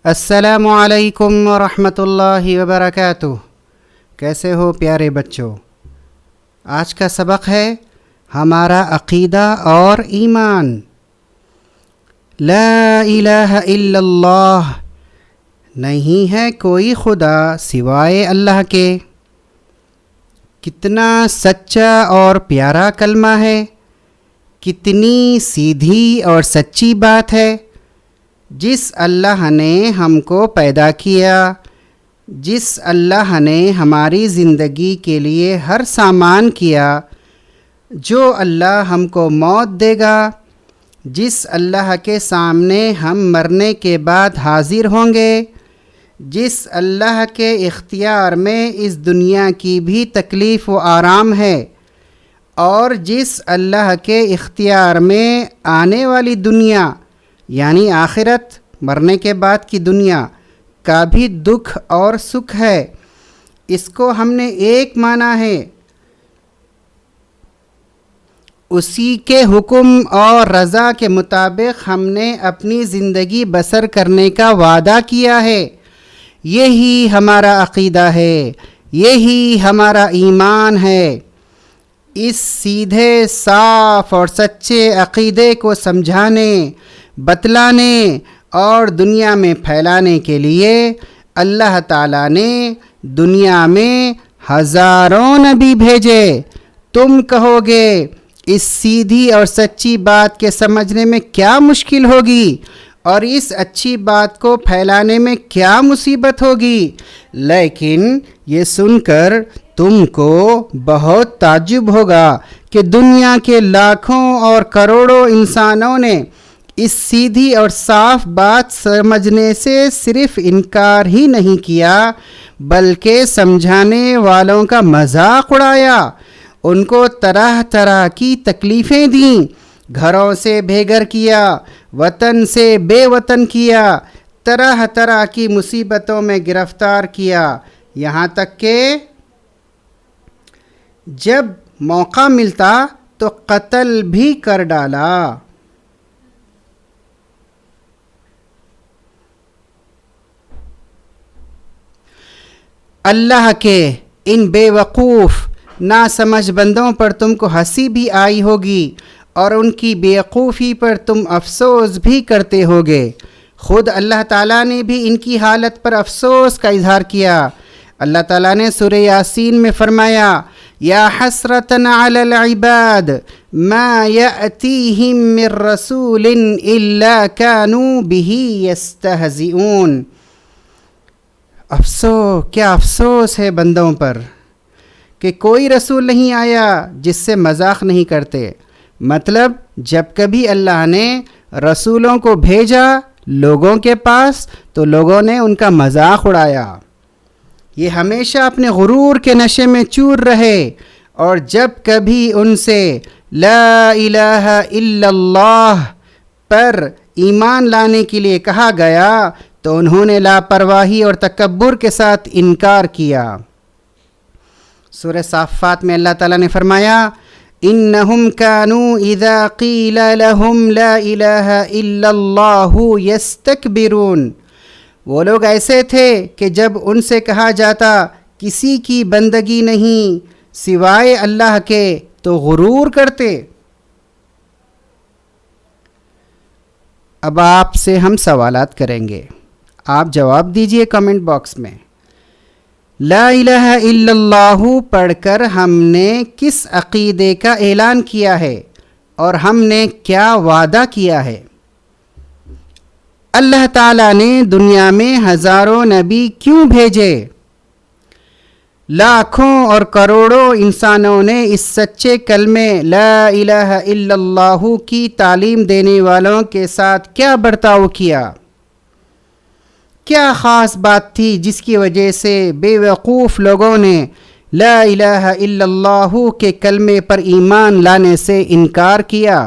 السلام علیکم ورحمۃ اللہ وبرکاتہ۔ کیسے ہو پیارے بچوں؟ آج کا سبق ہے ہمارا عقیدہ اور ایمان۔ لا الہ الا اللہ، نہیں ہے کوئی خدا سوائے اللہ کے۔ کتنا سچا اور پیارا کلمہ ہے، کتنی سیدھی اور سچی بات ہے۔ جس اللہ نے ہم کو پیدا کیا، جس اللہ نے ہماری زندگی کے لیے ہر سامان کیا، جو اللہ ہم کو موت دے گا، جس اللہ کے سامنے ہم مرنے کے بعد حاضر ہوں گے، جس اللہ کے اختیار میں اس دنیا کی بھی تکلیف و آرام ہے، اور جس اللہ کے اختیار میں آنے والی دنیا یعنی آخرت، مرنے کے بعد کی دنیا کا بھی دکھ اور سکھ ہے، اس کو ہم نے ایک مانا ہے۔ اسی کے حکم اور رضا کے مطابق ہم نے اپنی زندگی بسر کرنے کا وعدہ کیا ہے۔ یہی ہمارا عقیدہ ہے، یہی ہمارا ایمان ہے۔ اس سیدھے، صاف اور سچے عقیدے کو سمجھانے، بتلانے اور دنیا میں پھیلانے کے لیے اللہ تعالیٰ نے دنیا میں ہزاروں نبی بھیجے۔ تم کہو گے اس سیدھی اور سچی بات کے سمجھنے میں کیا مشکل ہوگی اور اس اچھی بات کو پھیلانے میں کیا مصیبت ہوگی، لیکن یہ سن کر تم کو بہت تعجب ہوگا کہ دنیا کے لاکھوں اور کروڑوں انسانوں نے اس سیدھی اور صاف بات سمجھنے سے صرف انکار ہی نہیں کیا، بلکہ سمجھانے والوں کا مذاق اڑایا، ان کو طرح طرح کی تکلیفیں دیں، گھروں سے بے گھر کیا، وطن سے بے وطن کیا، طرح طرح کی مصیبتوں میں گرفتار کیا، یہاں تک کہ جب موقع ملتا تو قتل بھی کر ڈالا۔ اللہ کے ان بے وقوف ناسمجھ بندوں پر تم کو ہنسی بھی آئی ہوگی اور ان کی بے وقوفی پر تم افسوس بھی کرتے ہوگے۔ خود اللہ تعالیٰ نے بھی ان کی حالت پر افسوس کا اظہار کیا۔ اللہ تعالیٰ نے سورہ یاسین میں فرمایا، یا حسرتن علی العباد ما یأتیہم من رسول الا کانوا بہ یستہزئون۔ کیا افسوس ہے بندوں پر کہ کوئی رسول نہیں آیا جس سے مذاق نہیں کرتے۔ مطلب جب کبھی اللہ نے رسولوں کو بھیجا لوگوں کے پاس تو لوگوں نے ان کا مذاق اڑایا۔ یہ ہمیشہ اپنے غرور کے نشے میں چور رہے، اور جب کبھی ان سے لا الہ الا اللہ پر ایمان لانے کے لیے کہا گیا تو انہوں نے لاپرواہی اور تکبر کے ساتھ انکار کیا۔ سورہ صافات میں اللہ تعالیٰ نے فرمایا، انہم کانوا اذا قیل لہم لا الہ الا اللہ یستکبرون۔ وہ لوگ ایسے تھے کہ جب ان سے کہا جاتا کسی کی بندگی نہیں سوائے اللہ کے تو غرور کرتے۔ اب آپ سے ہم سوالات کریں گے، آپ جواب دیجئے کمنٹ باکس میں۔ لا الہ الا اللہ پڑھ کر ہم نے کس عقیدے کا اعلان کیا ہے اور ہم نے کیا وعدہ کیا ہے؟ اللہ تعالیٰ نے دنیا میں ہزاروں نبی کیوں بھیجے؟ لاکھوں اور کروڑوں انسانوں نے اس سچے کلمے لا الہ الا اللہ کی تعلیم دینے والوں کے ساتھ کیا برتاؤ کیا؟ کیا خاص بات تھی جس کی وجہ سے بے وقوف لوگوں نے لا الہ الا اللہ کے کلمے پر ایمان لانے سے انکار کیا؟